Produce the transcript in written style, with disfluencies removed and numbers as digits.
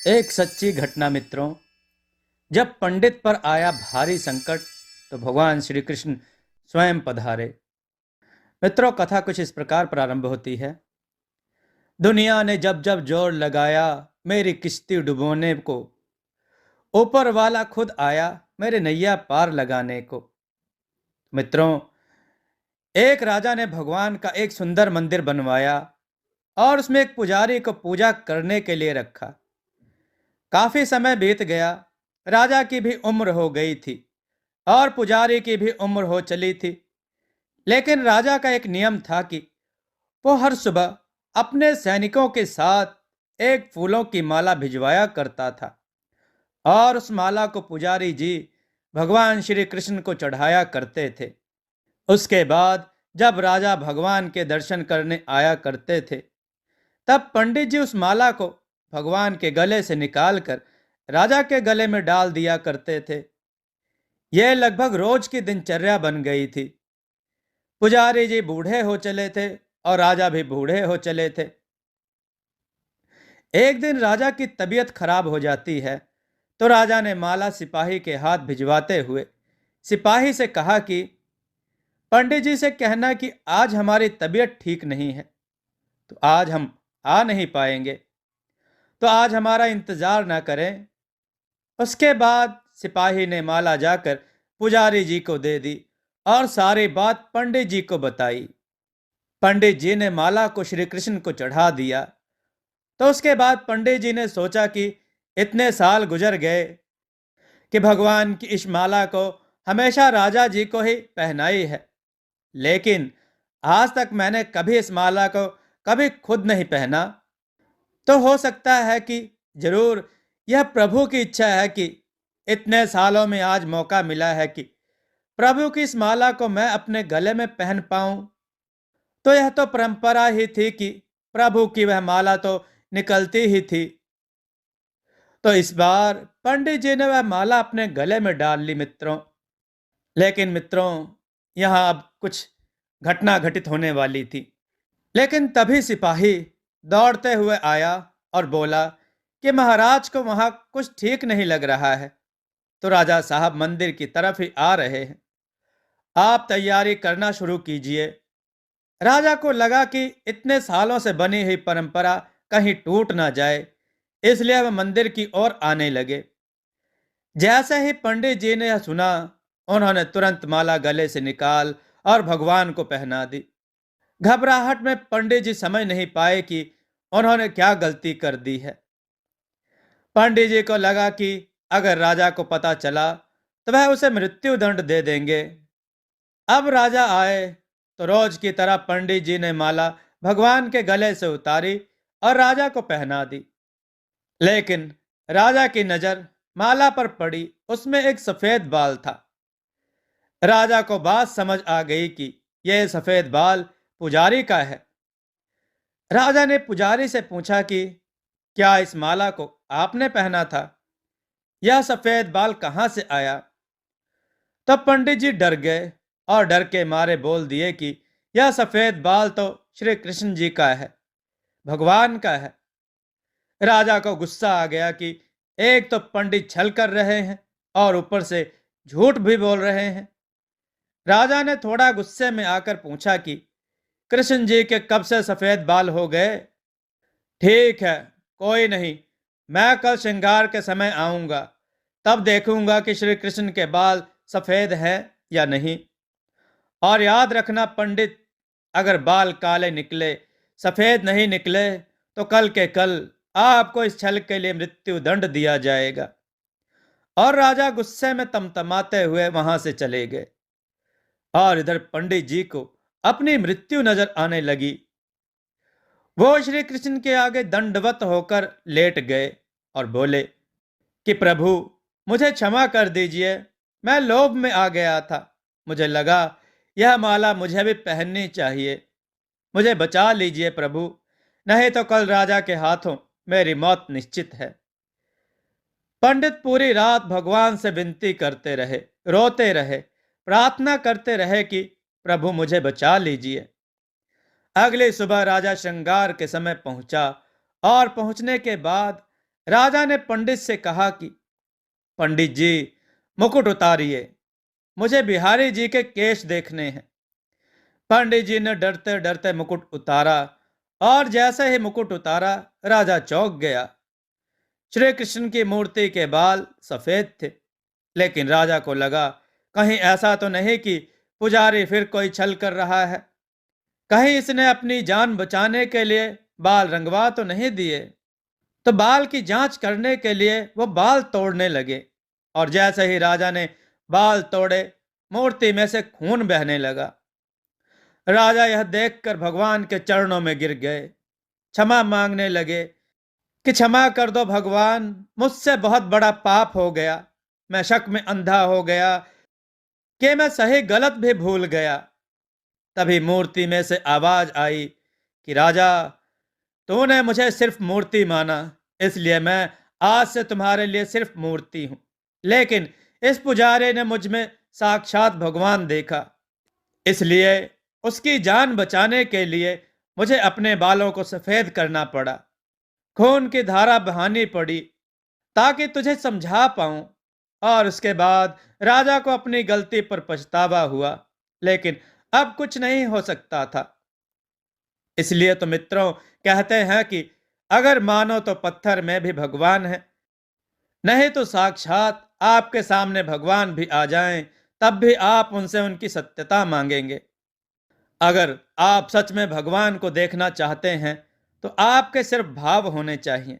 एक सच्ची घटना मित्रों। जब पंडित पर आया भारी संकट तो भगवान श्री कृष्ण स्वयं पधारे। मित्रों, कथा कुछ इस प्रकार प्रारंभ होती है। दुनिया ने जब जब जोर लगाया मेरी किश्ती डुबोने को, ऊपर वाला खुद आया मेरे नैया पार लगाने को। मित्रों, एक राजा ने भगवान का एक सुंदर मंदिर बनवाया और उसमें एक पुजारी को पूजा करने के लिए रखा। काफी समय बीत गया। राजा की भी उम्र हो गई थी और पुजारी की भी उम्र हो चली थी। लेकिन राजा का एक नियम था कि वो हर सुबह अपने सैनिकों के साथ एक फूलों की माला भिजवाया करता था और उस माला को पुजारी जी भगवान श्री कृष्ण को चढ़ाया करते थे। उसके बाद जब राजा भगवान के दर्शन करने आया करते थे, तब पंडित जी उस माला को भगवान के गले से निकालकर राजा के गले में डाल दिया करते थे। यह लगभग रोज की दिनचर्या बन गई थी। पुजारी जी बूढ़े हो चले थे और राजा भी बूढ़े हो चले थे। एक दिन राजा की तबीयत खराब हो जाती है तो राजा ने माला सिपाही के हाथ भिजवाते हुए सिपाही से कहा कि पंडित जी से कहना कि आज हमारी तबीयत ठीक नहीं है, तो आज हम आ नहीं पाएंगे, तो आज हमारा इंतजार ना करें। उसके बाद सिपाही ने माला जाकर पुजारी जी को दे दी और सारी बात पंडित जी को बताई। पंडित जी ने माला को श्री कृष्ण को चढ़ा दिया। तो उसके बाद पंडित जी ने सोचा कि इतने साल गुजर गए कि भगवान की इस माला को हमेशा राजा जी को ही पहनाई है, लेकिन आज तक मैंने कभी इस माला को कभी खुद नहीं पहना। तो हो सकता है कि जरूर यह प्रभु की इच्छा है कि इतने सालों में आज मौका मिला है कि प्रभु की इस माला को मैं अपने गले में पहन पाऊं। तो यह तो परंपरा ही थी कि प्रभु की वह माला तो निकलती ही थी। तो इस बार पंडित जी ने वह माला अपने गले में डाल ली मित्रों। लेकिन मित्रों, यहाँ अब कुछ घटना घटित होने वाली थी। लेकिन तभी सिपाही दौड़ते हुए आया और बोला कि महाराज को वहां कुछ ठीक नहीं लग रहा है, तो राजा साहब मंदिर की तरफ ही आ रहे हैं, आप तैयारी करना शुरू कीजिए। राजा को लगा कि इतने सालों से बनी हुई परंपरा कहीं टूट ना जाए, इसलिए वह मंदिर की ओर आने लगे। जैसे ही पंडित जी ने यह सुना, उन्होंने तुरंत माला गले से निकाल और भगवान को पहना दी। घबराहट में पंडित जी समझ नहीं पाए कि उन्होंने क्या गलती कर दी है। पंडित जी को लगा कि अगर राजा को पता चला तो वह उसे मृत्यु दंड दे देंगे। अब राजा आए तो रोज की तरह पंडित जी ने माला भगवान के गले से उतारी और राजा को पहना दी। लेकिन राजा की नजर माला पर पड़ी, उसमें एक सफेद बाल था। राजा को बात समझ आ गई कि यह सफेद बाल पुजारी का है। राजा ने पुजारी से पूछा कि क्या इस माला को आपने पहना था? यह सफेद बाल कहां से आया? तब पंडित जी डर गए और डर के मारे बोल दिए कि यह सफेद बाल तो श्री कृष्ण जी का है, भगवान का है। राजा को गुस्सा आ गया कि एक तो पंडित छल कर रहे हैं और ऊपर से झूठ भी बोल रहे हैं। राजा ने थोड़ा गुस्से में आकर पूछा कि कृष्ण जी के कब से सफेद बाल हो गए? ठीक है, कोई नहीं, मैं कल श्रृंगार के समय आऊंगा, तब देखूंगा कि श्री कृष्ण के बाल सफेद हैं या नहीं। और याद रखना पंडित, अगर बाल काले निकले, सफेद नहीं निकले, तो कल के कल आपको इस छल के लिए मृत्यु दंड दिया जाएगा। और राजा गुस्से में तमतमाते हुए वहां से चले गए। और इधर पंडित जी को अपनी मृत्यु नजर आने लगी। वो श्री कृष्ण के आगे दंडवत होकर लेट गए और बोले कि प्रभु, मुझे क्षमा कर दीजिए, मैं लोभ में आ गया था। मुझे लगा यह माला मुझे भी पहननी चाहिए। मुझे बचा लीजिए प्रभु, नहीं तो कल राजा के हाथों मेरी मौत निश्चित है। पंडित पूरी रात भगवान से विनती करते रहे, रोते रहे, प्रार्थना करते रहे कि प्रभु मुझे बचा लीजिए। अगली सुबह राजा श्रृंगार के समय पहुंचा और पहुंचने के बाद राजा ने पंडित से कहा कि पंडित जी, मुकुट उतारिए, मुझे बिहारी जी के केश देखने हैं। पंडित जी ने डरते डरते मुकुट उतारा और जैसे ही मुकुट उतारा राजा चौंक गया। श्री कृष्ण की मूर्ति के बाल सफेद थे, लेकिन राजा को लगा कहीं ऐसा तो नहीं कि पुजारी फिर कोई छल कर रहा है, कहीं इसने अपनी जान बचाने के लिए बाल रंगवा तो नहीं दिए। तो बाल की जांच करने के लिए वो बाल तोड़ने लगे, और जैसे ही राजा ने बाल तोड़े मूर्ति में से खून बहने लगा। राजा यह देखकर भगवान के चरणों में गिर गए, क्षमा मांगने लगे कि क्षमा कर दो भगवान, मुझसे बहुत बड़ा पाप हो गया। मैं शक में अंधा हो गया कि मैं सही गलत भी भूल गया। तभी मूर्ति में से आवाज आई कि राजा, तूने मुझे सिर्फ मूर्ति माना, इसलिए मैं आज से तुम्हारे लिए सिर्फ मूर्ति हूं। लेकिन इस पुजारी ने मुझ में साक्षात भगवान देखा, इसलिए उसकी जान बचाने के लिए मुझे अपने बालों को सफेद करना पड़ा, खून की धारा बहानी पड़ी, ताकि तुझे समझा पाऊं। और उसके बाद राजा को अपनी गलती पर पछतावा हुआ, लेकिन अब कुछ नहीं हो सकता था। इसलिए तो मित्रों, कहते हैं कि अगर मानो तो पत्थर में भी भगवान है, नहीं तो साक्षात आपके सामने भगवान भी आ जाएं, तब भी आप उनसे उनकी सत्यता मांगेंगे। अगर आप सच में भगवान को देखना चाहते हैं तो आपके सिर्फ भाव होने चाहिए,